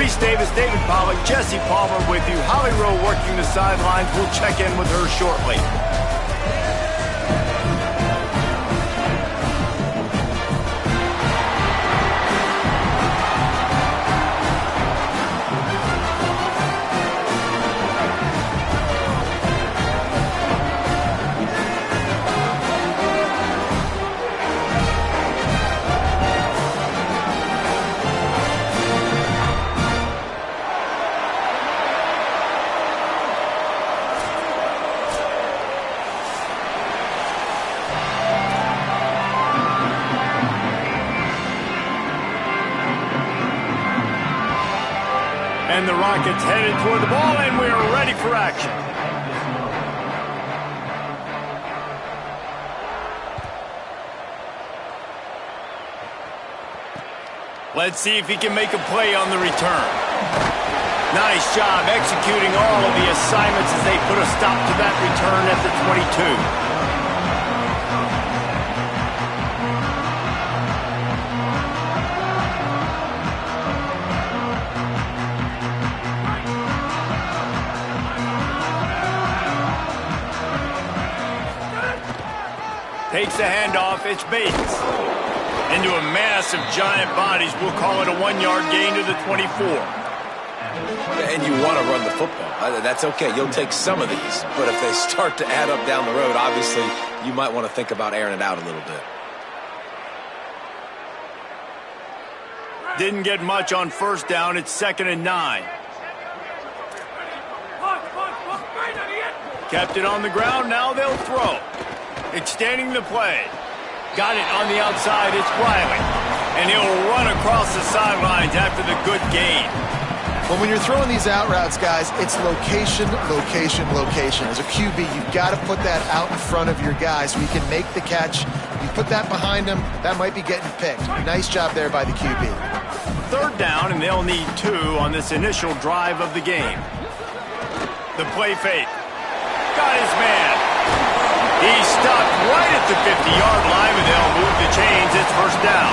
Reese Davis, David Pollack, Jesse Palmer with you. Holly Rowe working the sidelines. We'll check in with her shortly. And the Rockets headed toward the ball, and we're ready for action. Let's see if he can make a play on the return. Nice job executing all of the assignments as they put a stop to that return at the 22. Takes the handoff, it's Bates. Into a mass of giant bodies, we'll call it a 1-yard gain to the 24. And you want to run the football. That's okay, you'll take some of these. But if they start to add up down the road, obviously, you might want to think about airing it out a little bit. Didn't get much on first down, it's 2nd and 9. Kept it on the ground, now they'll throw. Extending the play. Got it on the outside, it's Riley. And he'll run across the sidelines after the good gain. Well, when you're throwing these out routes, guys, it's location, location, location. As a QB, you've got to put that out in front of your guys so he can make the catch. You put that behind him, that might be getting picked. Nice job there by the QB. 3rd down, and they'll need 2 on this initial drive of the game. The play fake. Got his man. He's stopped right at the 50-yard line, and they'll move the chains. It's 1st down.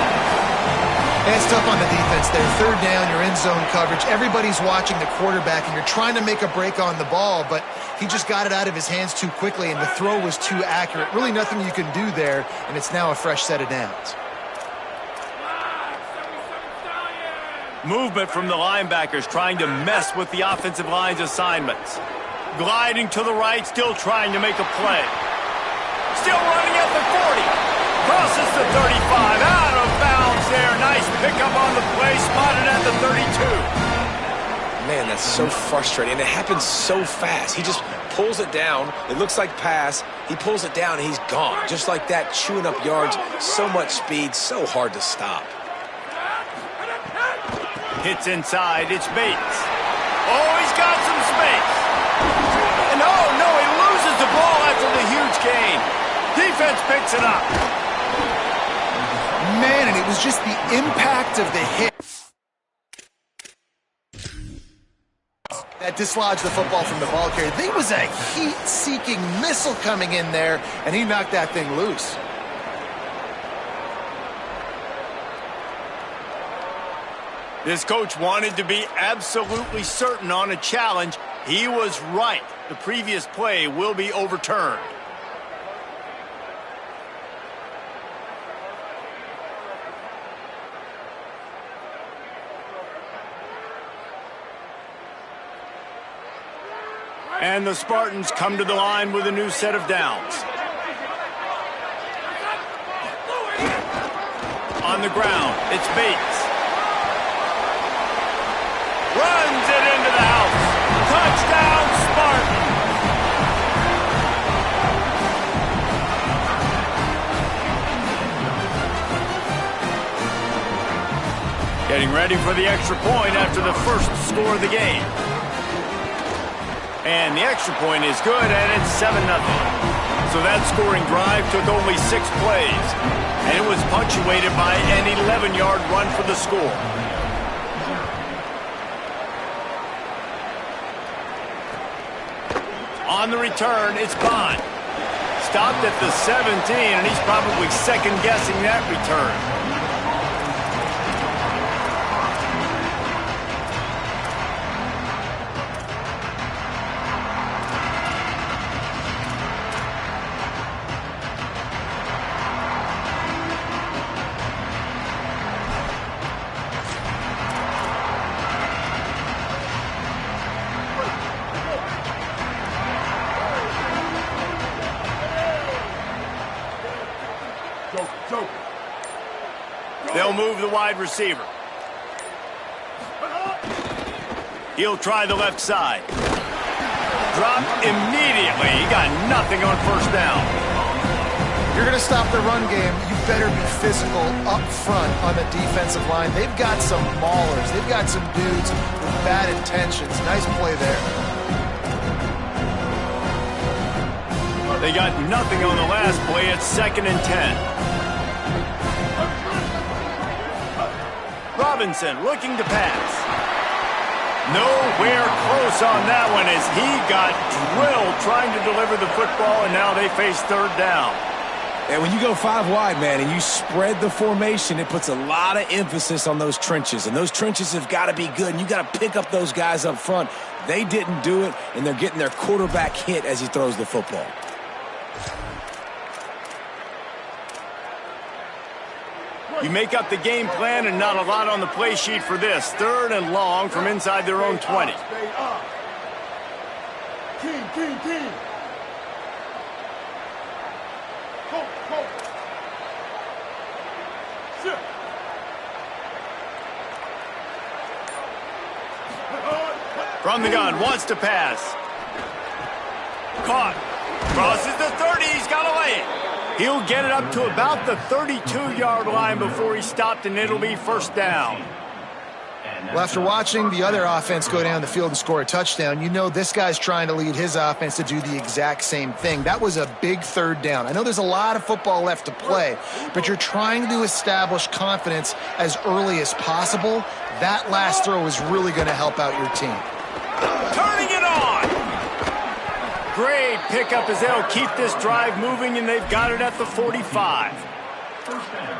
And it's tough on the defense there. 3rd down, you're in zone coverage. Everybody's watching the quarterback, and you're trying to make a break on the ball, but he just got it out of his hands too quickly, and the throw was too accurate. Really nothing you can do there, and it's now a fresh set of downs. Movement from the linebackers trying to mess with the offensive line's assignments. Gliding to the right, still trying to make a play. Still running at the 40. Crosses the 35. Out of bounds there. Nice pickup on the play. Spotted at the 32. Man, that's so frustrating. And it happens so fast. He just pulls it down. It looks like pass. He pulls it down, and he's gone. Just like that, chewing up yards. So much speed. So hard to stop. Hits inside. It's Bates. Oh, he's got some space. And oh, no, he loses the ball after the huge gain. Defense picks it up. Man, and it was just the impact of the hit that dislodged the football from the ball carrier. There was a heat-seeking missile coming in there, and he knocked that thing loose. This coach wanted to be absolutely certain on a challenge. He was right. The previous play will be overturned. And the Spartans come to the line with a new set of downs. On the ground, it's Bates. Runs it into the house. Touchdown, Spartan. Getting ready for the extra point after the first score of the game. And the extra point is good, and it's 7-0. So that scoring drive took only 6 plays, and it was punctuated by an 11-yard run for the score. On the return, it's Bond. Stopped at the 17, and he's probably second-guessing that return. They'll move the wide receiver. He'll try the left side. Dropped immediately. He got nothing on first down. You're going to stop the run game, you better be physical up front on the defensive line. They've got some maulers. They've got some dudes with bad intentions. Nice play there. They got nothing on the last play. It's 2nd and 10. Robinson looking to pass. Nowhere close on that one as he got drilled trying to deliver the football, and now they face 3rd down. And when you go 5 wide, man, and you spread the formation, it puts a lot of emphasis on those trenches. And those trenches have got to be good, and you got to pick up those guys up front. They didn't do it, and they're getting their quarterback hit as he throws the football. You make up the game plan and not a lot on the play sheet for this. 3rd and long from inside their own 20. Team. From the gun, wants to pass. Caught. Crosses the 30, he's got to lay it. He'll get it up to about the 32-yard line before he stopped, and it'll be 1st down. Well, after watching the other offense go down the field and score a touchdown, you know this guy's trying to lead his offense to do the exact same thing. That was a big 3rd down. I know there's a lot of football left to play, but you're trying to establish confidence as early as possible. That last throw is really going to help out your team. Turning it on. Great pickup as they'll keep this drive moving, and they've got it at the 45.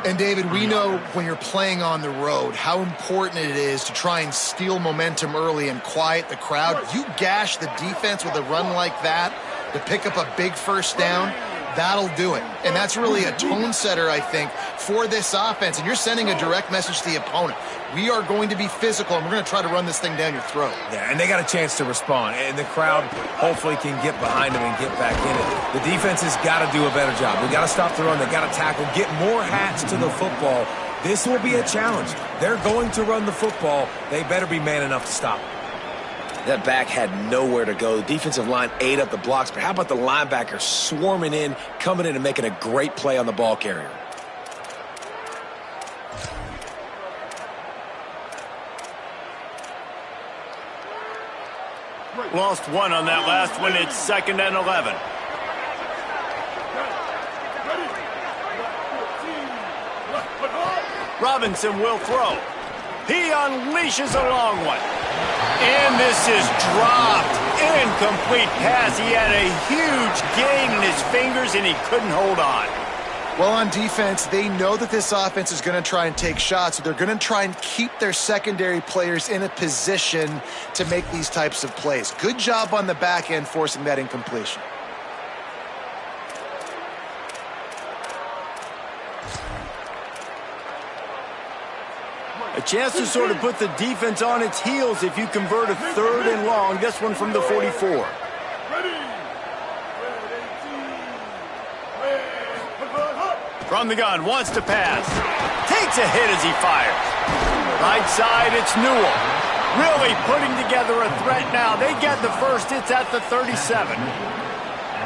And, David, we know when you're playing on the road how important it is to try and steal momentum early and quiet the crowd. You gash the defense with a run like that to pick up a big 1st down, that'll do it. And that's really a tone setter, I think, for this offense. And you're sending a direct message to the opponent. We are going to be physical, and we're going to try to run this thing down your throat. Yeah, and they got a chance to respond, and the crowd hopefully can get behind them and get back in it. The defense has got to do a better job. We got to stop the run. They got to tackle, get more hats to the football. This will be a challenge. They're going to run the football. They better be man enough to stop it. That back had nowhere to go. The defensive line ate up the blocks, but how about the linebacker swarming in, coming in and making a great play on the ball carrier? Lost 1 on that last one. It's 2nd and 11. Robinson will throw. He unleashes a long one. And this is dropped. Incomplete pass. He had a huge gain in his fingers, and he couldn't hold on. Well, on defense, they know that this offense is going to try and take shots, so they're going to try and keep their secondary players in a position to make these types of plays. Good job on the back end forcing that incompletion. A chance to sort of put the defense on its heels if you convert a 3rd and long. This one from the 44. From the gun, wants to pass. Takes a hit as he fires. Right side, it's Newell. Really putting together a threat now. They get the 1st. It's at the 37.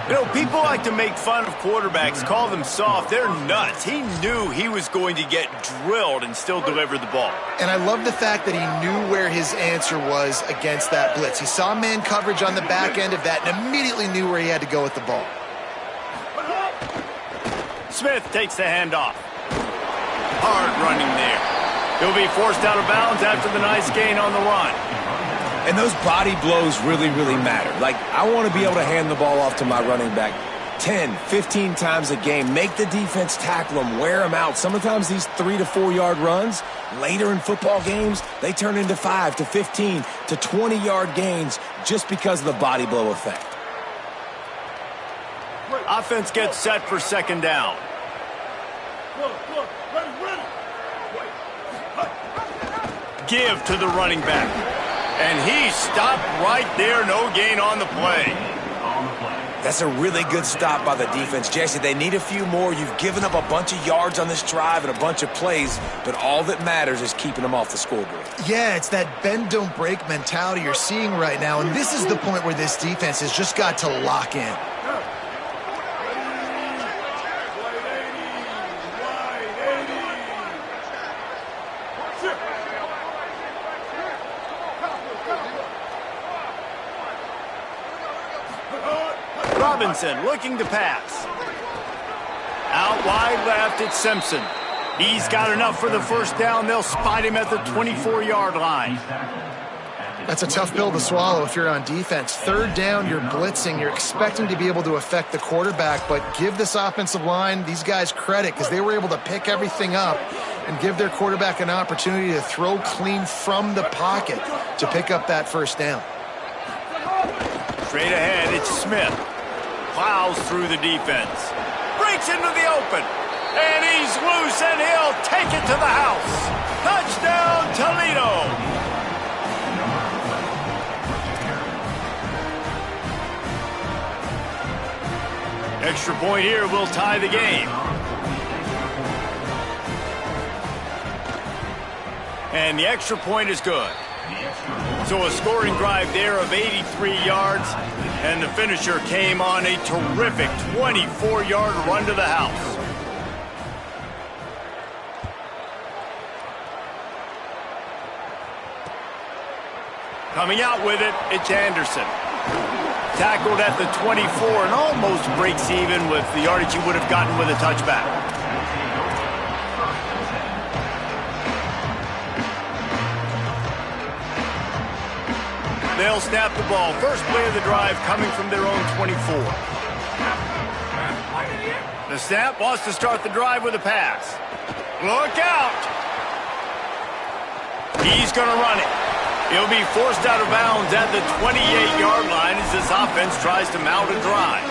You know, people like to make fun of quarterbacks, call them soft. They're nuts. He knew he was going to get drilled and still deliver the ball. And I love the fact that he knew where his answer was against that blitz. He saw man coverage on the back end of that and immediately knew where he had to go with the ball. Smith takes the handoff. Hard running there. He'll be forced out of bounds after the nice gain on the run. And those body blows really, really matter. Like, I want to be able to hand the ball off to my running back 10, 15 times a game. Make the defense tackle them, wear them out. Sometimes these 3 to 4 yard runs, later in football games, they turn into 5 to 15 to 20 yard gains just because of the body blow effect. Offense gets set for 2nd down. Give to the running back. And he stopped right there. No gain on the play. That's a really good stop by the defense. Jesse, they need a few more. You've given up a bunch of yards on this drive and a bunch of plays, but all that matters is keeping them off the scoreboard. Yeah, it's that bend, don't break mentality you're seeing right now, and this is the point where this defense has just got to lock in. Robinson looking to pass. Out wide left, it's Simpson. He's got enough for the first down. They'll spot him at the 24-yard line. That's a tough pill to swallow if you're on defense. Third down, you're blitzing. You're expecting to be able to affect the quarterback, but give this offensive line, these guys, credit because they were able to pick everything up and give their quarterback an opportunity to throw clean from the pocket to pick up that first down. Straight ahead, it's Smith. Plows through the defense. Breaks into the open. And he's loose, and he'll take it to the house. Touchdown, Toledo. Extra point here will tie the game. And the extra point is good. So a scoring drive there of 83 yards, and the finisher came on a terrific 24-yard run to the house. Coming out with it, it's Anderson. Tackled at the 24 and almost breaks even with the yardage he would have gotten with a touchback. They'll snap the ball. First play of the drive coming from their own 24. The snap wants to start the drive with a pass. Look out! He's going to run it. He'll be forced out of bounds at the 28-yard line as this offense tries to mount a drive.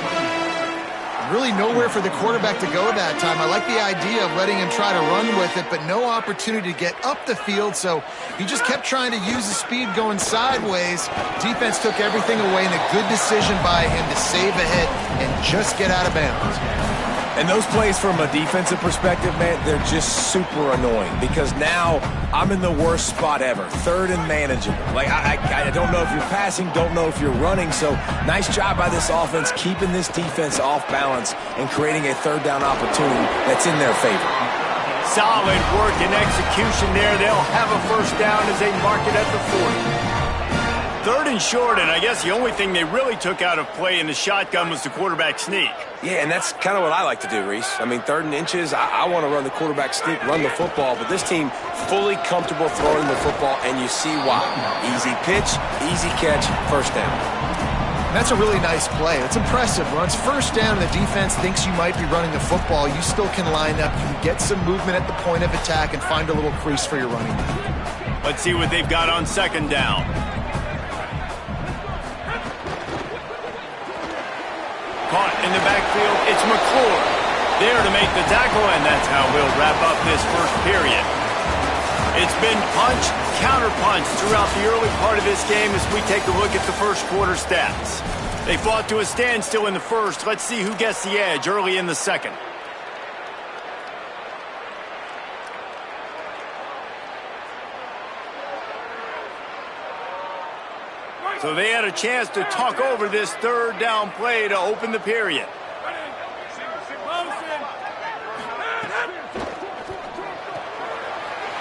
Really nowhere for the quarterback to go that time. I like the idea of letting him try to run with it, but no opportunity to get up the field, so he just kept trying to use the speed going sideways. Defense took everything away, and a good decision by him to save a hit and just get out of bounds. And those plays from a defensive perspective, man, they're just super annoying because now I'm in the worst spot ever. Third and manageable. Like, I don't know if you're passing, don't know if you're running. So nice job by this offense keeping this defense off balance and creating a third down opportunity that's in their favor. Solid work and execution there. They'll have a first down as they mark it at the 40. Third and short, and I guess the only thing they really took out of play in the shotgun was the quarterback sneak. Yeah, and that's kind of what I like to do, Reese. I mean, third and inches, I want to run the quarterback sneak, run the football, but this team fully comfortable throwing the football, and you see why. Easy pitch, easy catch, first down. That's a really nice play. It's impressive. Runs first down, and the defense thinks you might be running the football. You still can line up. You can get some movement at the point of attack and find a little crease for your running back. Let's see what they've got on second down. Caught in the backfield, it's McClure. There to make the tackle, and that's how we'll wrap up this first period. It's been punch, counter-punch throughout the early part of this game as we take a look at the first quarter stats. They fought to a standstill in the first. Let's see who gets the edge early in the second. So they had a chance to talk over this third down play to open the period.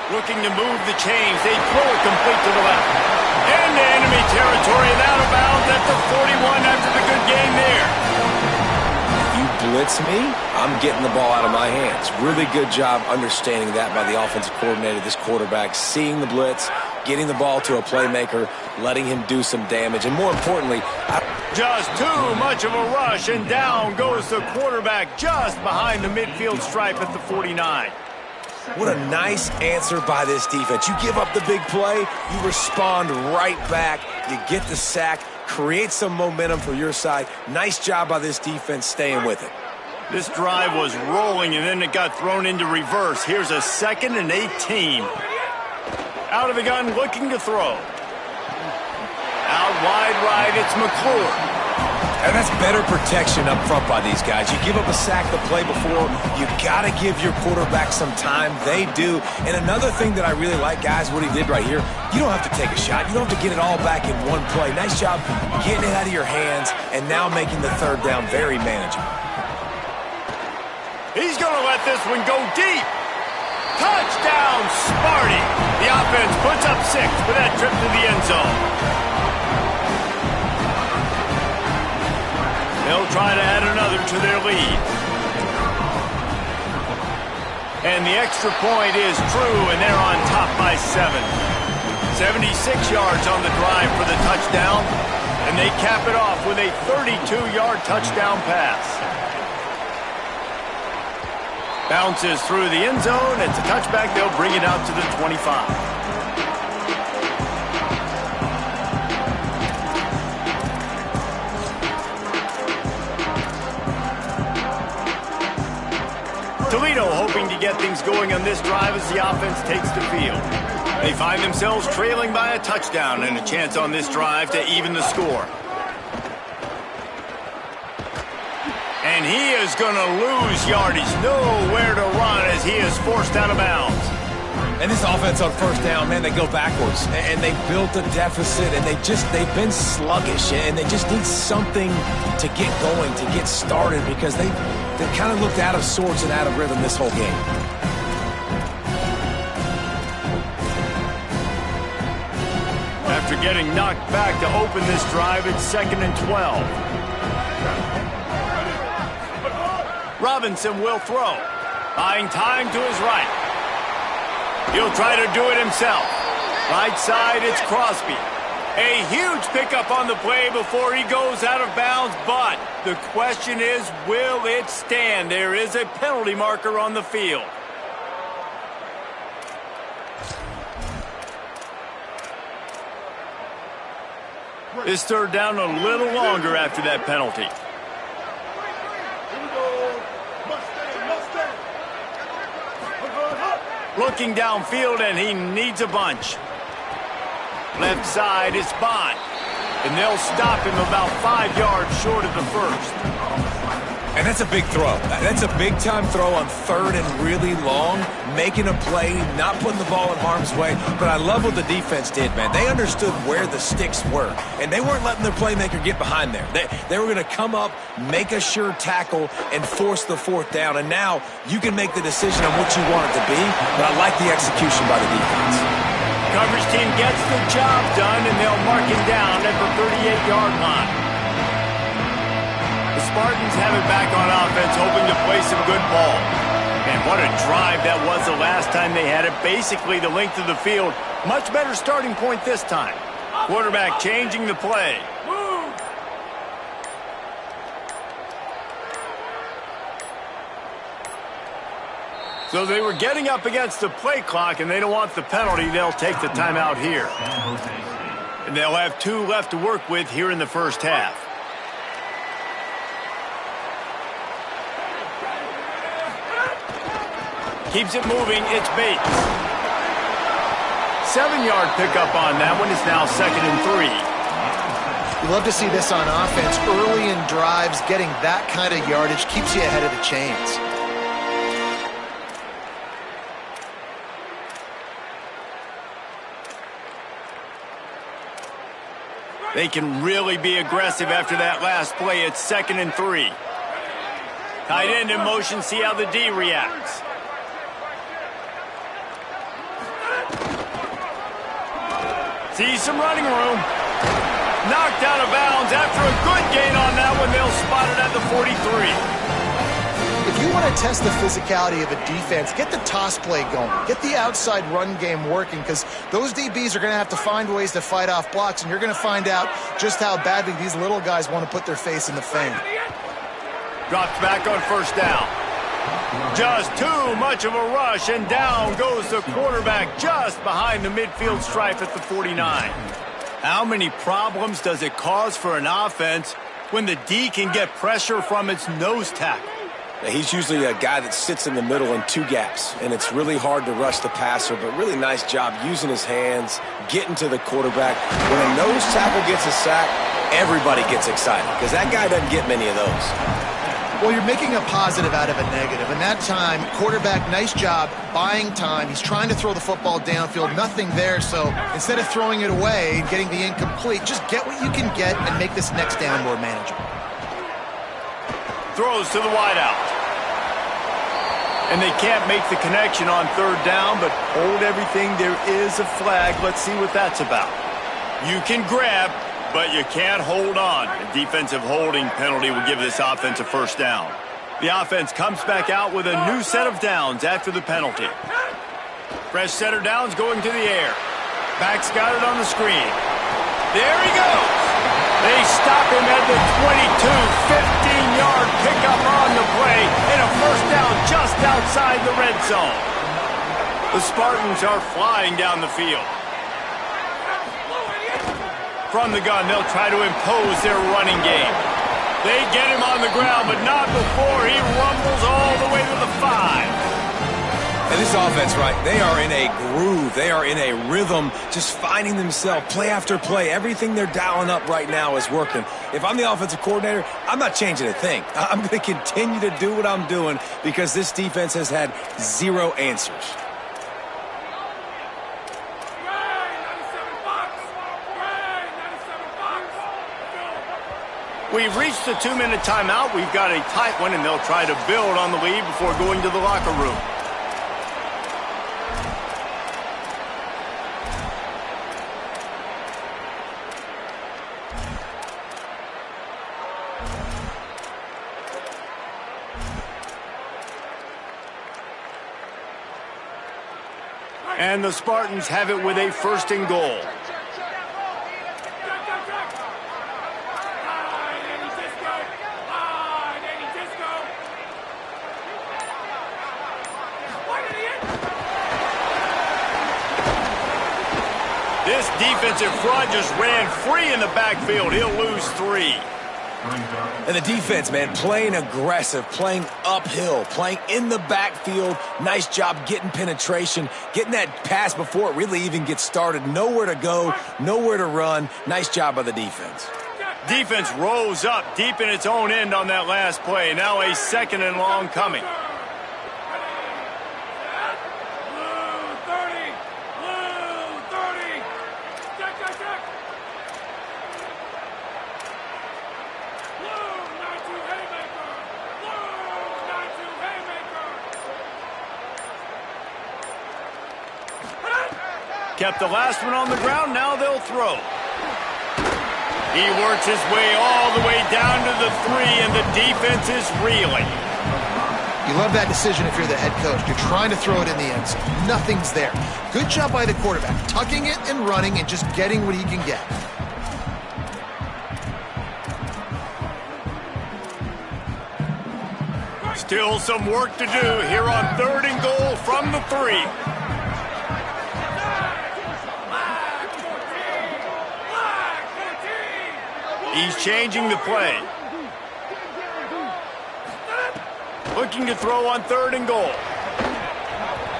Looking to move the chains. They throw it complete to the left. Into enemy territory and out of bounds at the 41 after the good game there. If you blitz me, I'm getting the ball out of my hands. Really good job understanding that by the offensive coordinator, this quarterback, seeing the blitz, getting the ball to a playmaker, letting him do some damage, and more importantly, just too much of a rush, and down goes the quarterback just behind the midfield stripe at the 49. What a nice answer by this defense. You give up the big play, you respond right back, you get the sack, create some momentum for your side. Nice job by this defense staying with it. This drive was rolling, and then it got thrown into reverse. Here's a 2nd and 18. Out of the gun, looking to throw. Out wide right, it's McClure. And that's better protection up front by these guys. You give up a sack the play before, you got to give your quarterback some time. They do. And another thing that I really like, guys, what he did right here, you don't have to take a shot. You don't have to get it all back in one play. Nice job getting it out of your hands and now making the third down very manageable. He's going to let this one go deep. Touchdown, Sparty. The offense puts up 6 for that trip to the end zone. They'll try to add another to their lead. And the extra point is true, and they're on top by 7. 76 yards on the drive for the touchdown, and they cap it off with a 32-yard touchdown pass. Bounces through the end zone. It's a touchback. They'll bring it out to the 25. Toledo hoping to get things going on this drive as the offense takes the field. They find themselves trailing by a touchdown and a chance on this drive to even the score. And he is going to lose yardage. Nowhere to run as he is forced out of bounds. And this offense on first down, man, they go backwards. And they built a deficit, and they've been sluggish. And they just need something to get going, to get started, because they kind of looked out of sorts and out of rhythm this whole game. After getting knocked back to open this drive, it's 2nd and 12. Robinson will throw. Buying time to his right. He'll try to do it himself. Right side, it's Crosby. A huge pickup on the play before he goes out of bounds, but the question is, will it stand? There is a penalty marker on the field. This third down a little longer after that penalty. Looking downfield, and he needs a bunch. Left side is Bond. And they'll stop him about 5 yards short of the first. And that's a big throw. That's a big-time throw on 3rd and really long, making a play, not putting the ball in harm's way. But I love what the defense did, man. They understood where the sticks were, and they weren't letting their playmaker get behind there. They were going to come up, make a sure tackle, and force the 4th down. And now you can make the decision on what you want it to be, but I like the execution by the defense. Coverage team gets the job done, and they'll mark him down at the 38-yard line. The Spartans have it back on offense, hoping to play some good ball. And what a drive that was the last time they had it. Basically the length of the field. Much better starting point this time. Quarterback changing the play. So they were getting up against the play clock, and they don't want the penalty. They'll take the timeout here. And they'll have 2 left to work with here in the first half. Keeps it moving, it's Bates. 7-yard pickup on that one. It's now 2nd and 3. You love to see this on offense. Early in drives, getting that kind of yardage keeps you ahead of the chains. They can really be aggressive after that last play. It's 2nd and 3. Tight end in motion, see how the D reacts. Sees some running room. Knocked out of bounds after a good gain on that one. They'll spot it at the 43. If you want to test the physicality of a defense, get the toss play going. Get the outside run game working, because those DBs are going to have to find ways to fight off blocks, and you're going to find out just how badly these little guys want to put their face in the fan. Drops back on 1st down. Just too much of a rush, and down goes the quarterback just behind the midfield stripe at the 49. How many problems does it cause for an offense when the D can get pressure from its nose tackle? He's usually a guy that sits in the middle in 2 gaps, and it's really hard to rush the passer, but really nice job using his hands, getting to the quarterback. When a nose tackle gets a sack, everybody gets excited because that guy doesn't get many of those. Well, you're making a positive out of a negative. And that time, quarterback, nice job buying time. He's trying to throw the football downfield. Nothing there. So instead of throwing it away and getting the incomplete, just get what you can get and make this next down more manageable. Throws to the wideout. And they can't make the connection on third down, but hold everything. There is a flag. Let's see what that's about. You can grab, but you can't hold on. A defensive holding penalty will give this offense a first down. The offense comes back out with a new set of downs after the penalty. Fresh set of downs going to the air. Back's got it on the screen. There he goes. They stop him at the 22, 15-yard pickup on the play, and a first down just outside the red zone. The Spartans are flying down the field. From the gun, they'll try to impose their running game. They get him on the ground, but not before he rumbles all the way to the 5. And this offense, right, they are in a groove. They are in a rhythm, just finding themselves play after play. Everything they're dialing up right now is working. If I'm the offensive coordinator, I'm not changing a thing. I'm going to continue to do what I'm doing because this defense has had zero answers. We've reached the 2-minute timeout. We've got a tight one, and they'll try to build on the lead before going to the locker room. And the Spartans have it with a first and goal. This defensive front just ran free in the backfield. He'll lose 3. And the defense, man, playing aggressive, playing uphill, playing in the backfield. Nice job getting penetration, getting that pass before it really even gets started. Nowhere to go, nowhere to run. Nice job by the defense. Defense rose up deep in its own end on that last play. Now a second and long coming. Kept the last one on the ground, now they'll throw. He works his way all the way down to the 3, and the defense is reeling. You love that decision if you're the head coach. You're trying to throw it in the end zone. Nothing's there. Good job by the quarterback, tucking it and running and just getting what he can get. Still some work to do here on third and goal from the 3. He's changing the play. Looking to throw on third and goal.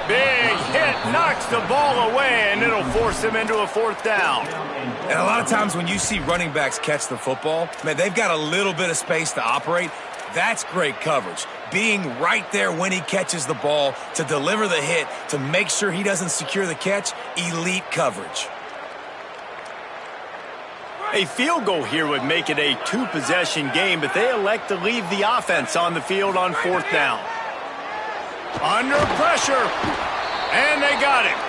Big hit, knocks the ball away, and it'll force him into a fourth down. And a lot of times when you see running backs catch the football, man, they've got a little bit of space to operate. That's great coverage. Being right there when he catches the ball to deliver the hit, to make sure he doesn't secure the catch, elite coverage. A field goal here would make it a 2-possession game, but they elect to leave the offense on the field on fourth down. Under pressure, and they got him.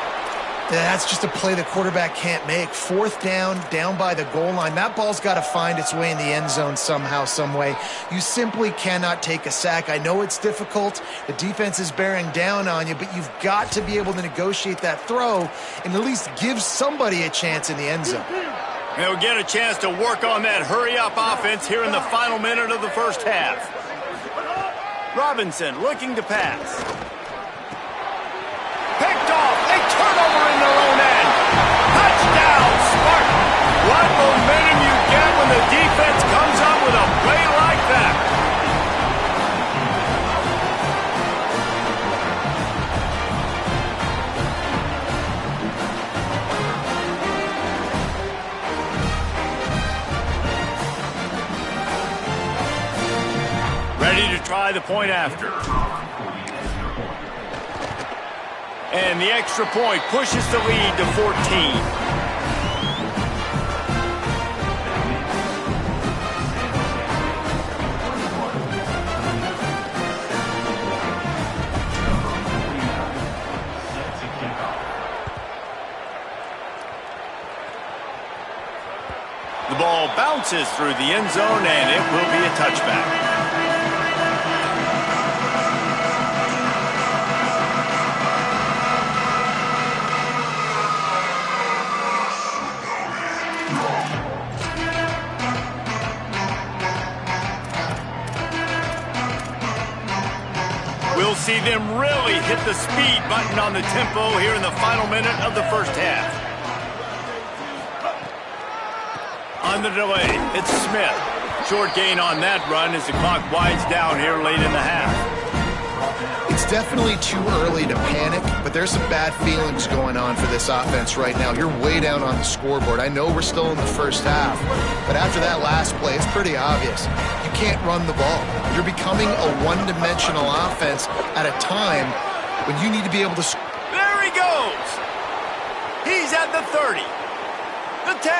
That's just a play the quarterback can't make. Fourth down, down by the goal line. That ball's got to find its way in the end zone somehow, some way. You simply cannot take a sack. I know it's difficult. The defense is bearing down on you, but you've got to be able to negotiate that throw and at least give somebody a chance in the end zone. They'll get a chance to work on that hurry-up offense here in the final minute of the first half. Robinson looking to pass. Picked off. A turnover in their own end. Touchdown, Spartan. What momentum you get when the defense comes up with a play like that. try the point after. And the extra point pushes the lead to 14. The ball bounces through the end zone, and it will be a touchback. We'll see them really hit the speed button on the tempo here in the final minute of the first half. On the delay, it's Smith. Short gain on that run as the clock winds down here late in the half. It's definitely too early to panic, but there's some bad feelings going on for this offense right now. You're way down on the scoreboard. I know we're still in the first half, but after that last play, it's pretty obvious. You can't run the ball. You're becoming a one-dimensional offense at a time when you need to be able to... There he goes! He's at the 30, the 10,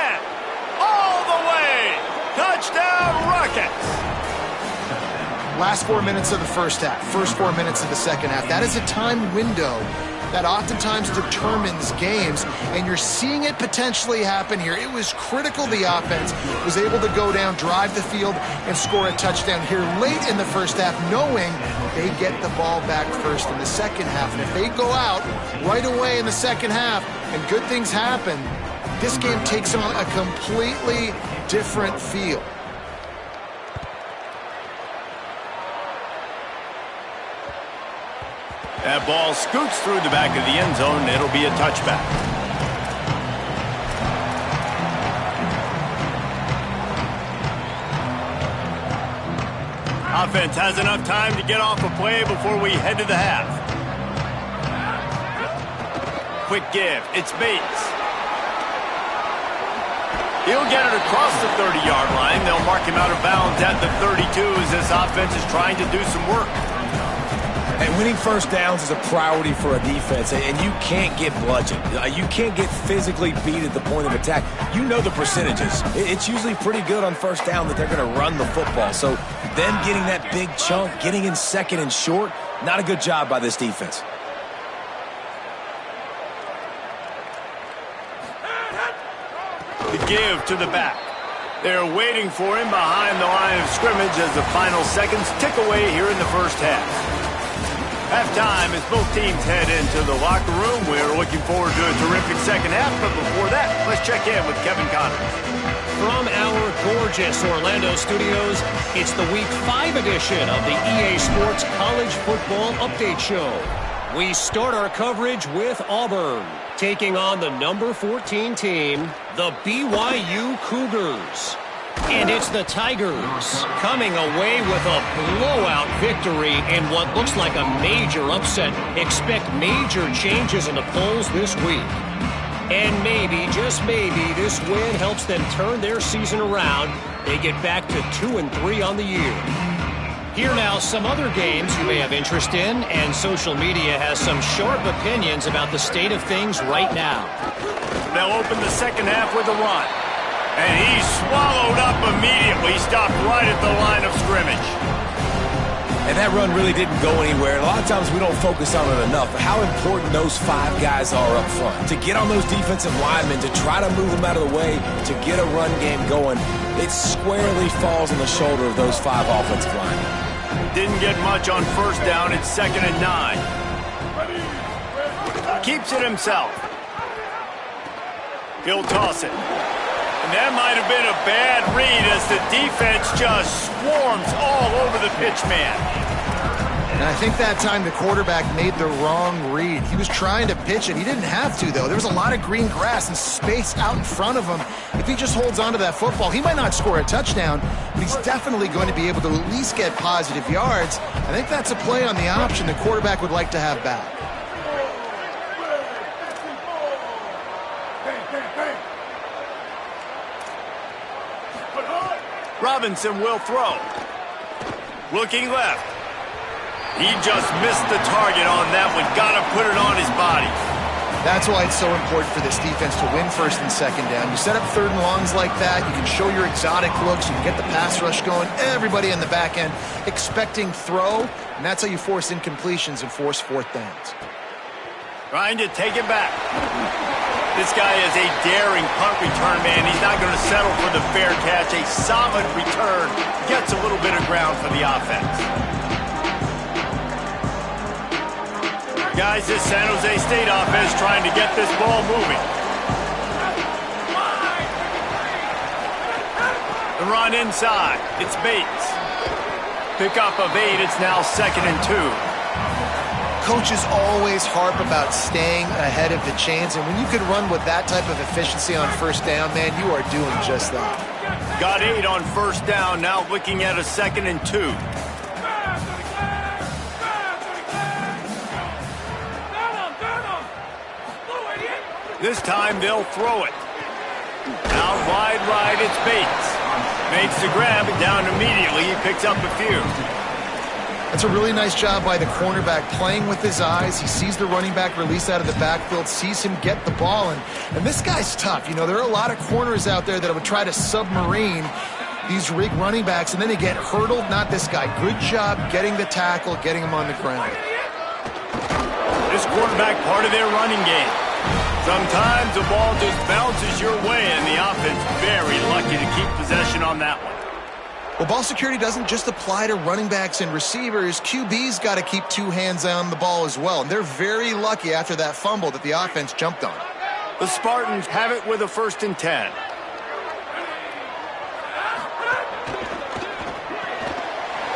all the way! Touchdown, Rockets! Last 4 minutes of the first half, first 4 minutes of the second half. That is a time window that oftentimes determines games, and you're seeing it potentially happen here. It was critical the offense was able to go down, drive the field, and score a touchdown here late in the first half, knowing they get the ball back first in the second half. And if they go out right away in the second half and good things happen, this game takes on a completely different feel. That ball scoots through the back of the end zone, and it'll be a touchback. Offense has enough time to get off a play before we head to the half. Quick give. It's Bates. He'll get it across the 30-yard line. They'll mark him out of bounds at the 32 as this offense is trying to do some work. And winning first downs is a priority for a defense, and you can't get bludgeoned. You can't get physically beat at the point of attack. You know the percentages. It's usually pretty good on first down that they're going to run the football. So them getting that big chunk, getting in second and short, not a good job by this defense. The give to the back. They're waiting for him behind the line of scrimmage as the final seconds tick away here in the first half. Halftime as both teams head into the locker room. We're looking forward to a terrific second half, but before that, let's check in with Kevin Connors. From our gorgeous Orlando studios, it's the Week 5 edition of the EA Sports College Football Update Show. We start our coverage with Auburn, taking on the number 14 team, the BYU Cougars. And it's the Tigers coming away with a blowout victory in what looks like a major upset. Expect major changes in the polls this week. And maybe, just maybe, this win helps them turn their season around. They get back to 2-3 on the year. Here now, some other games you may have interest in, and social media has some sharp opinions about the state of things right now. They'll open the second half with a run. And he's swallowed up immediately, stopped right at the line of scrimmage. And that run really didn't go anywhere. And a lot of times we don't focus on it enough, but how important those 5 guys are up front. To get on those defensive linemen, to try to move them out of the way, to get a run game going, it squarely falls on the shoulder of those 5 offensive linemen. Didn't get much on first down. It's 2nd and 9. Keeps it himself. He'll toss it. And that might have been a bad read as the defense just swarms all over the pitch man. And I think that time the quarterback made the wrong read. He was trying to pitch it. He didn't have to, though. There was a lot of green grass and space out in front of him. If he just holds on to that football, he might not score a touchdown, but he's definitely going to be able to at least get positive yards. I think that's a play on the option the quarterback would like to have back. Robinson will throw. Looking left. He just missed the target on that one. Got to put it on his body. That's why it's so important for this defense to win first and second down. You set up third and longs like that, you can show your exotic looks, you can get the pass rush going, everybody in the back end expecting throw, and that's how you force incompletions and force fourth downs. Trying to take it back. This guy is a daring punt return man. He's not going to settle for the fair catch. A solid return gets a little bit of ground for the offense. Guys, this San Jose State offense trying to get this ball moving. The run inside. It's Bates. Pickup of 8. It's now 2nd and 2. Coaches always harp about staying ahead of the chains, and when you can run with that type of efficiency on first down, man, you are doing just that. Got 8 on first down. Now looking at a 2nd and 2. This time they'll throw it. Out wide right, it's Bates. Makes the grab and down immediately. He picks up a few. That's a really nice job by the cornerback, playing with his eyes. He sees the running back release out of the backfield, sees him get the ball, and this guy's tough. You know, there are a lot of corners out there that would try to submarine these rig running backs, and then they get hurdled. Not this guy. Good job getting the tackle, getting him on the ground. This quarterback part of their running game. Sometimes the ball just bounces your way, and the offense very lucky to keep possession on that one. Well, ball security doesn't just apply to running backs and receivers. QB's got to keep 2 hands on the ball as well, and they're very lucky after that fumble that the offense jumped on. The Spartans have it with a 1st and 10.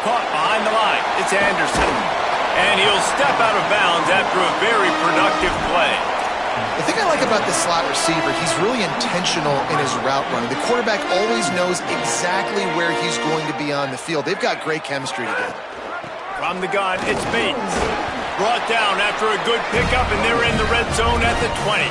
Caught behind the line. It's Anderson. And he'll step out of bounds after a very productive play. The thing I like about this slot receiver, he's really intentional in his route running. The quarterback always knows exactly where he's going to be on the field. They've got great chemistry together. From the gun, it's Bates. Brought down after a good pickup, and they're in the red zone at the 20.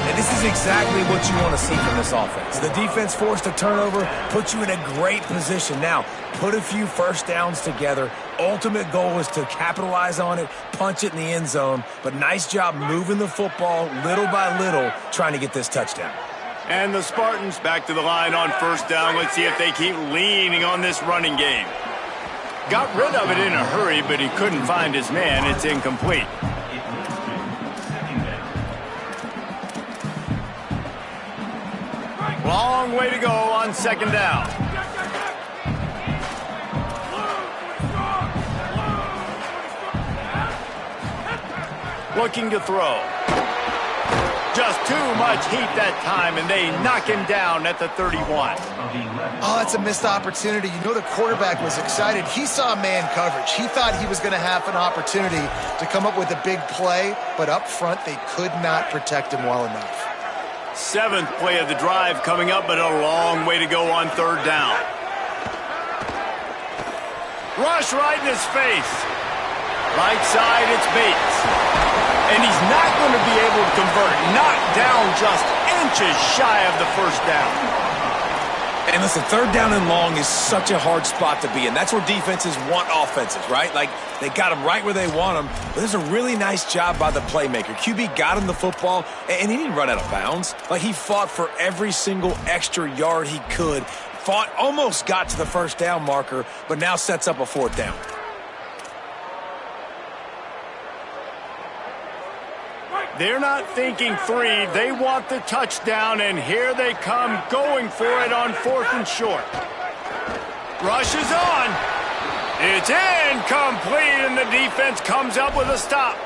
And this is exactly what you want to see from this offense. The defense forced a turnover, puts you in a great position. Now, put a few first downs together. Ultimate goal is to capitalize on it, punch it in the end zone. But nice job moving the football little by little, trying to get this touchdown. And the Spartans back to the line on first down. Let's see if they keep leaning on this running game. Got rid of it in a hurry, but he couldn't find his man. It's incomplete. Long way to go on 2nd down. Looking to throw. Just too much heat that time, and they knock him down at the 31. Oh, that's a missed opportunity. You know, the quarterback was excited. He saw man coverage. He thought he was going to have an opportunity to come up with a big play, but up front, they could not protect him well enough. 7th play of the drive coming up, but a long way to go on 3rd down. Rush right in his face. Right side, it's Bates. And he's not going to be able to convert. Knocked down just inches shy of the 1st down. And listen, 3rd down and long is such a hard spot to be in. That's where defenses want offenses, right? Like, they got them right where they want them. But there's a really nice job by the playmaker. QB got him the football, and he didn't run out of bounds. Like, he fought for every single extra yard he could. Fought, almost got to the 1st down marker, but now sets up a 4th down. They're not thinking 3. They want the touchdown, and here they come going for it on 4th and short. Rush is on. It's incomplete, and the defense comes up with a stop.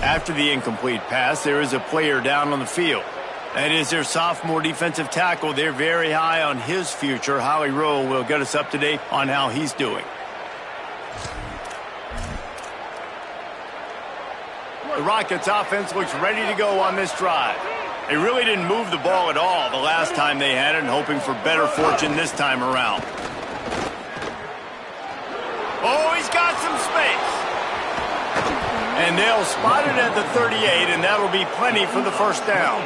After the incomplete pass, there is a player down on the field. That is their sophomore defensive tackle. They're very high on his future. Howie Rowe will get us up to date on how he's doing. The Rockets offense looks ready to go on this drive. They really didn't move the ball at all the last time they had it, and hoping for better fortune this time around. Oh, he's got some space. And they'll spot it at the 38, and that'll be plenty for the 1st down.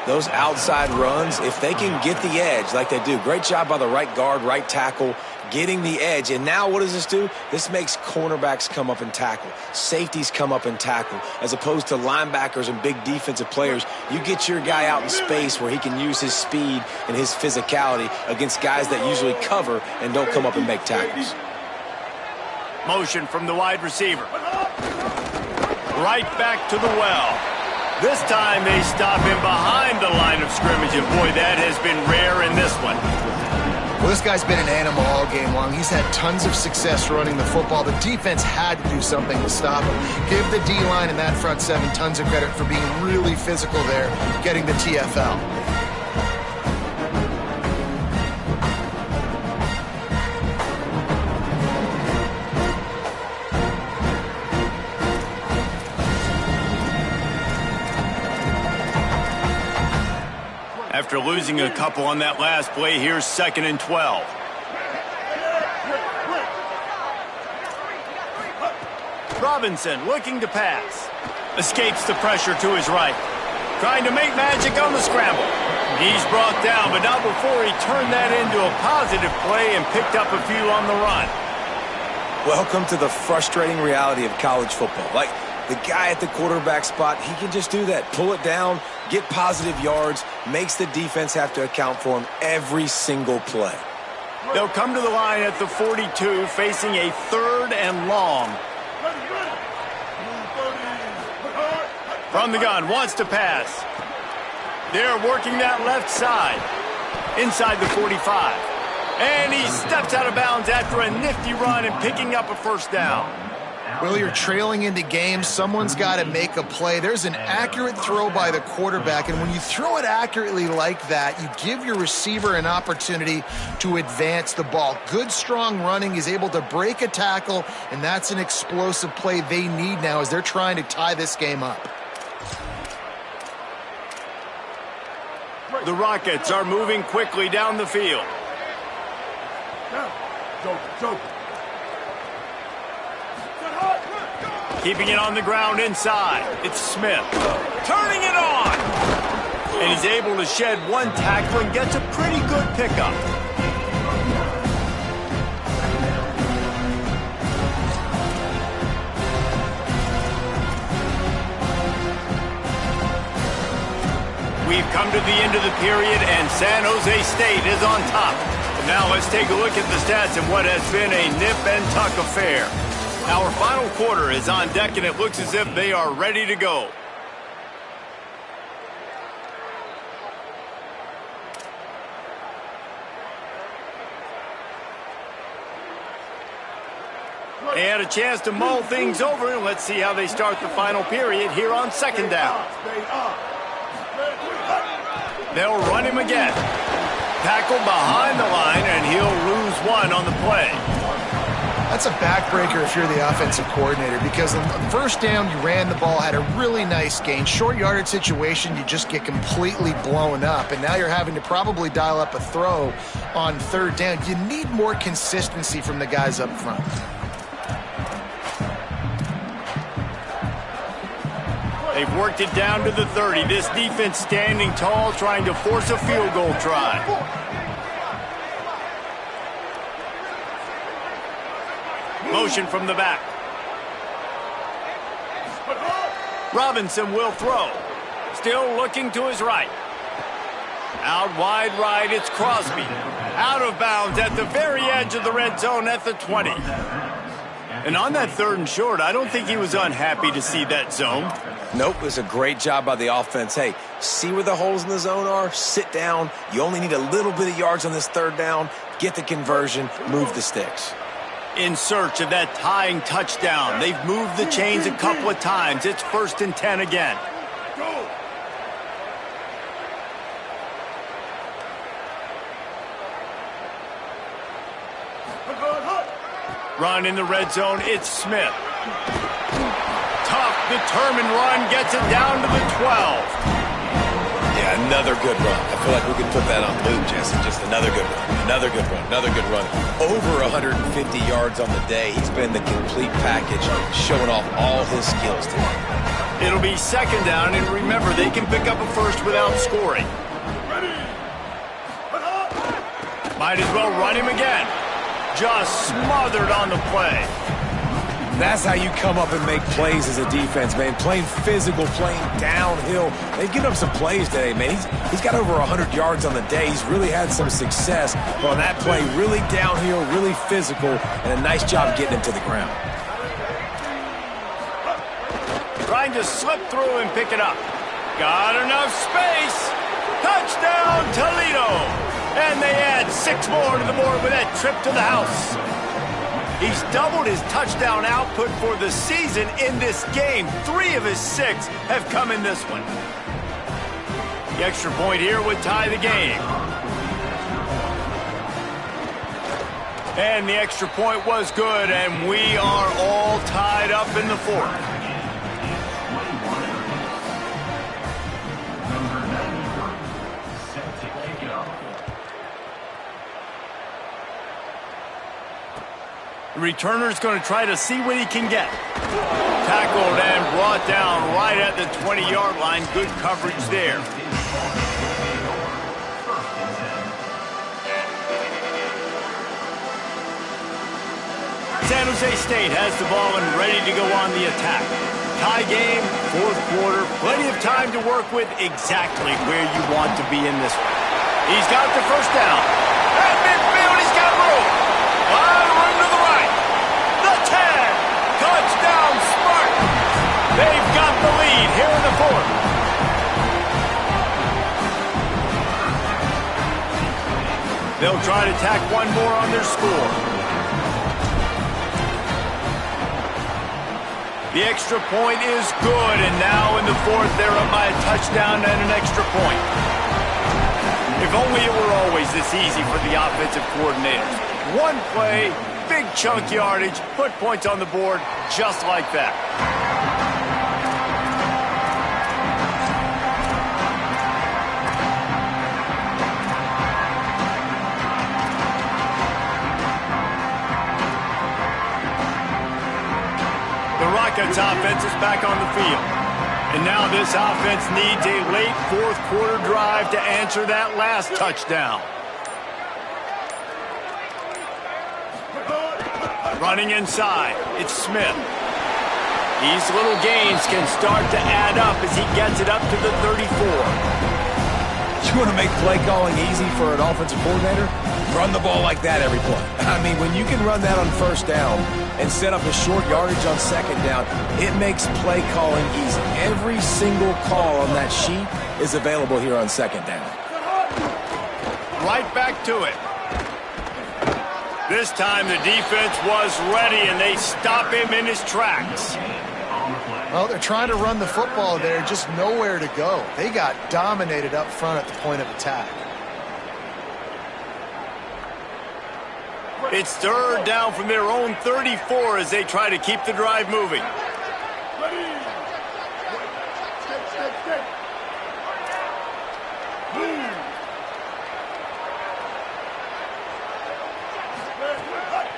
Those outside runs, if they can get the edge like they do, great job by the right guard, right tackle, getting the edge. And now what does this do? This makes cornerbacks come up and tackle. Safeties come up and tackle. As opposed to linebackers and big defensive players, you get your guy out in space where he can use his speed and his physicality against guys that usually cover and don't come up and make tackles. Motion from the wide receiver. Right back to the well. This time they stop him behind the line of scrimmage, and boy, that has been rare in this one. Well, this guy's been an animal all game long. He's had tons of success running the football. The defense had to do something to stop him. Give the D-line and that front seven tons of credit for being really physical there, getting the TFL. After losing a couple on that last play, here's 2nd and 12. Robinson looking to pass. Escapes the pressure to his right. Trying to make magic on the scramble. He's brought down, but not before he turned that into a positive play and picked up a few on the run. Welcome to the frustrating reality of college football. Like, the guy at the quarterback spot, he can just do that. Pull it down, get positive yards, makes the defense have to account for him every single play. They'll come to the line at the 42, facing a 3rd and long. From the gun, wants to pass. They're working that left side. Inside the 45. And he steps out of bounds after a nifty run and picking up a 1st down. Well, you're trailing into games. Someone's got to make a play. There's an accurate throw by the quarterback, and when you throw it accurately like that, you give your receiver an opportunity to advance the ball. Good, strong running. He's able to break a tackle, and that's an explosive play they need now as they're trying to tie this game up. The Rockets are moving quickly down the field. Keeping it on the ground inside. It's Smith. Turning it on! And he's able to shed one tackle and gets a pretty good pickup. We've come to the end of the period, and San Jose State is on top. Now let's take a look at the stats in what has been a nip-and-tuck affair. Our final quarter is on deck, and it looks as if they are ready to go. They had a chance to mull things over, and let's see how they start the final period here on 2nd down. They'll run him again. Tackled behind the line, and he'll lose one on the play. That's a backbreaker if you're the offensive coordinator, because on the 1st down, you ran the ball, had a really nice gain. Short yardage situation, you just get completely blown up, and now you're having to probably dial up a throw on 3rd down. You need more consistency from the guys up front. They've worked it down to the 30. This defense standing tall, trying to force a field goal try. Motion from the back. Robinson will throw. Still looking to his right. Out wide right, it's Crosby. Out of bounds at the very edge of the red zone at the 20. And on that 3rd and short, I don't think he was unhappy to see that zone. Nope, it was a great job by the offense. Hey, see where the holes in the zone are? Sit down. You only need a little bit of yards on this 3rd down. Get the conversion. Move the sticks. In search of that tying touchdown. They've moved the chains a couple of times. It's 1st and 10 again. Run in the red zone. It's Smith. Tough, determined run. Gets it down to the 12. Yeah, another good run. I feel like we could put that on loop, Jesse. Just another good run. Another good run. Another good run. Over 150 yards on the day. He's been the complete package, showing off all his skills today. It'll be second down, and remember, they can pick up a first without scoring. Might as well run him again. Just smothered on the play. That's how you come up and make plays as a defense, man. Playing physical, playing downhill. They've given up some plays today, man. He's got over 100 yards on the day. He's really had some success on that play. Really downhill, really physical, and a nice job getting him to the ground. Trying to slip through and pick it up. Got enough space. Touchdown, Toledo. And they add 6 more to the board with that trip to the house. He's doubled his touchdown output for the season in this game. 3 of his 6 have come in this one. The extra point here would tie the game. And the extra point was good, and we are all tied up in the 4th. The returner's going to try to see what he can get. Tackled and brought down right at the 20-yard line. Good coverage there. San Jose State has the ball and ready to go on the attack. Tie game, 4th quarter, plenty of time to work with, exactly where you want to be in this one. He's got the first down. At midfield, he's got room. Room to the right. The 10. Touchdown, Spartans. They've got the lead here in the 4th. They'll try to tack one more on their score. The extra point is good, and now in the 4th, they're up by a touchdown and an extra point. If only it were always this easy for the offensive coordinators. One play, big chunk yardage, put points on the board just like that. The Rockets offense is back on the field. And now this offense needs a late 4th quarter drive to answer that last touchdown. Running inside, it's Smith. These little gains can start to add up as he gets it up to the 34. You want to make play calling easy for an offensive coordinator? Run the ball like that every play. I mean, when you can run that on 1st down and set up a short yardage on 2nd down, it makes play calling easy. Every single call on that sheet is available here on 2nd down. Right back to it. This time the defense was ready, and they stop him in his tracks. Well, they're trying to run the football there, just nowhere to go. They got dominated up front at the point of attack. It's 3rd down from their own 34 as they try to keep the drive moving.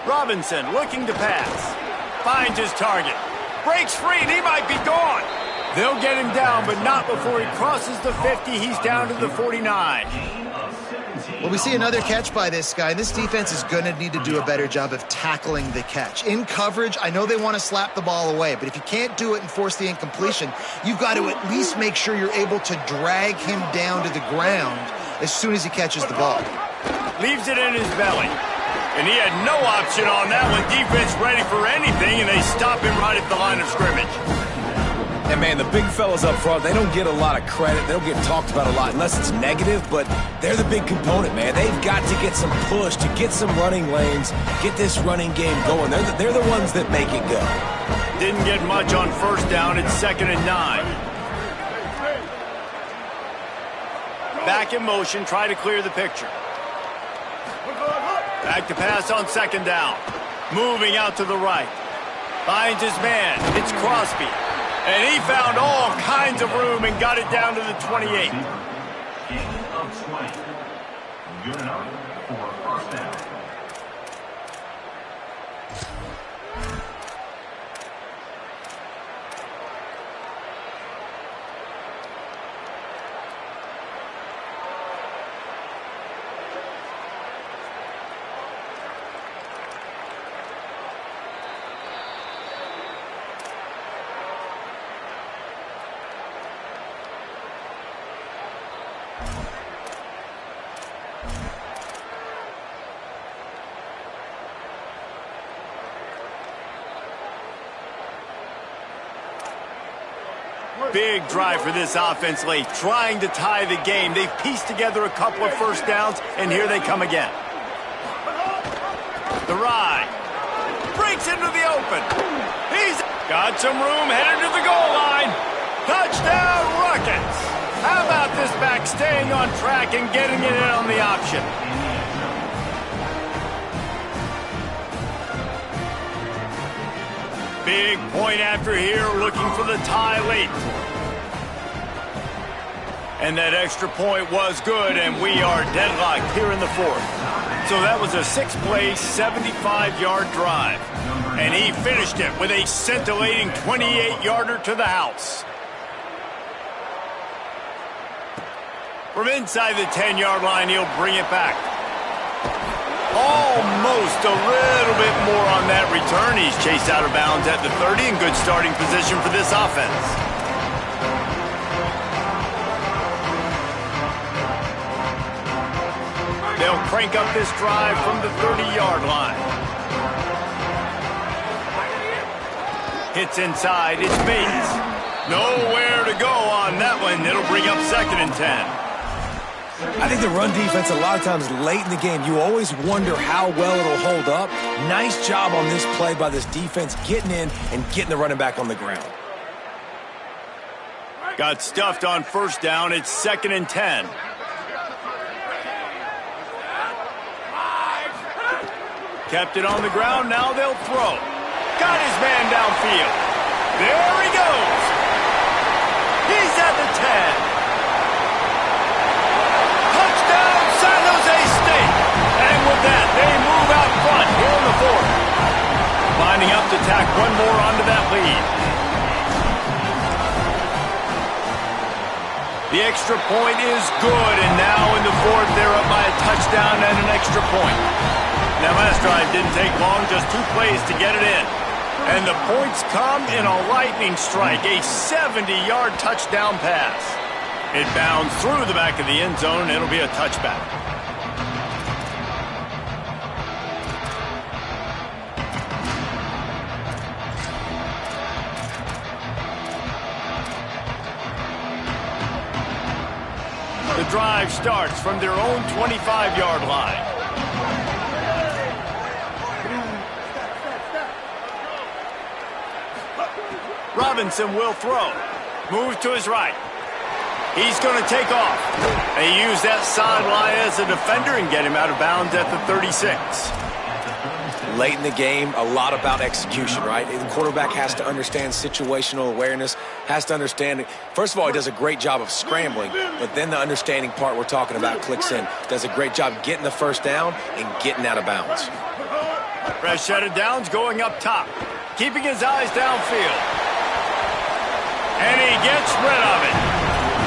Robinson looking to pass. Finds his target. Breaks free, and he might be gone. They'll get him down, but not before he crosses the 50. He's down to the 49. Well, we see another catch by this guy. This defense is going to need to do a better job of tackling the catch. In coverage, I know they want to slap the ball away, but if you can't do it and force the incompletion, you've got to at least make sure you're able to drag him down to the ground as soon as he catches the ball. Leaves it in his belly. And he had no option on that one. Defense ready for anything, and they stop him right at the line of scrimmage. And, man, the big fellas up front, they don't get a lot of credit. They don't get talked about a lot unless it's negative, but they're the big component, man. They've got to get some push, to get some running lanes, get this running game going. They're the ones that make it go. Didn't get much on 1st down. It's 2nd and 9. Back in motion, try to clear the picture. Back to pass on 2nd down. Moving out to the right. Finds his man. It's Crosby. And he found all kinds of room and got it down to the 28. Gain of 20. Good enough for 1st down. Big drive for this offense late, trying to tie the game. They've pieced together a couple of first downs, and here they come again. The ride. Breaks into the open. He's got some room, headed to the goal line. Touchdown, Rockets. How about this back staying on track and getting it in on the option? Big point after here, looking for the tie late. And that extra point was good, and we are deadlocked here in the fourth. So that was a 6-play, 75-yard drive. And he finished it with a scintillating 28-yarder to the house. From inside the 10-yard line, he'll bring it back. Almost a little bit more on that return. He's chased out of bounds at the 30 in good starting position for this offense. They'll crank up this drive from the 30-yard line. Hits inside. It's Bates. Nowhere to go on that one. It'll bring up 2nd and 10. I think the run defense, a lot of times late in the game, you always wonder how well it'll hold up. Nice job on this play by this defense, getting in and getting the running back on the ground. Got stuffed on first down. It's 2nd and 10. Kept it on the ground. Now they'll throw. Got his man downfield. There he goes. He's at the 10. Touchdown, San Jose State. And with that, they move out front here in the fourth. Lining up to tack one more onto that lead. The extra point is good, and now in the fourth, they're up by a touchdown and an extra point. That last drive didn't take long, just 2 plays to get it in. And the points come in a lightning strike, a 70-yard touchdown pass. It bounds through the back of the end zone. It'll be a touchback. The drive starts from their own 25-yard line. Robinson will throw. Moves to his right. He's going to take off. They use that sideline as a defender and get him out of bounds at the 36. Late in the game, a lot about execution, right? The quarterback has to understand situational awareness, has to understand it. First of all, he does a great job of scrambling, but then the understanding part we're talking about clicks in. Does a great job getting the first down and getting out of bounds. Fresh set of downs going up top, keeping his eyes downfield. And he gets rid of it.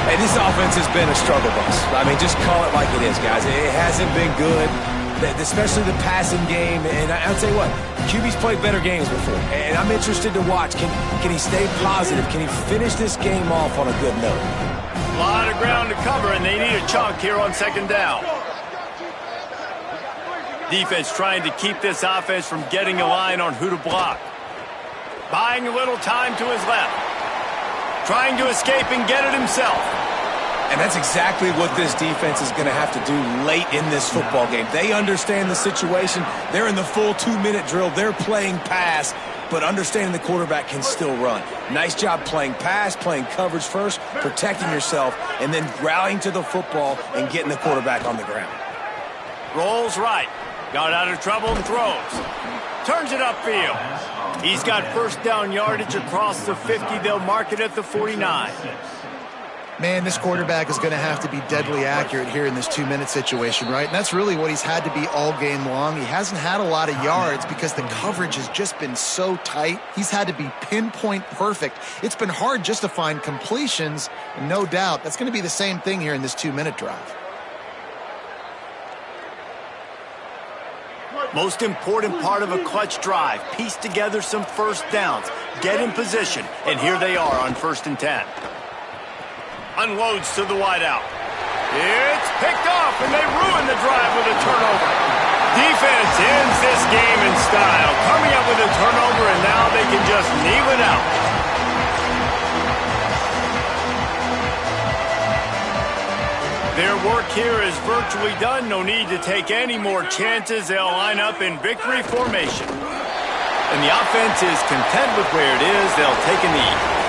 Hey, this offense has been a struggle bus. I mean, just call it like it is, guys. It hasn't been good, especially the passing game. And I'll tell you what, QB's played better games before. And I'm interested to watch. Can he stay positive? Can he finish this game off on a good note? A lot of ground to cover, and they need a chunk here on 2nd down. Defense trying to keep this offense from getting a line on who to block. Buying a little time to his left. Trying to escape and get it himself. And that's exactly what this defense is going to have to do late in this football game. They understand the situation. They're in the full 2-minute drill. They're playing pass, but understanding the quarterback can still run. Nice job playing pass, playing coverage first, protecting yourself, and then rallying to the football and getting the quarterback on the ground. Rolls right. Got out of trouble and throws. Turns it upfield. He's got first down yardage across the 50. They'll mark it at the 49. Man, this quarterback is going to have to be deadly accurate here in this 2-minute situation, right? And that's really what he's had to be all game long. He hasn't had a lot of yards because the coverage has just been so tight. He's had to be pinpoint perfect. It's been hard just to find completions, and no doubt that's going to be the same thing here in this 2-minute drive. Most important part of a clutch drive, piece together some first downs, get in position, and here they are on 1st and 10. Unloads to the wideout. It's picked off, and they ruin the drive with a turnover. Defense ends this game in style, coming up with a turnover, and now they can just kneel it out. Their work here is virtually done. No need to take any more chances. They'll line up in victory formation. And the offense is content with where it is. They'll take a knee.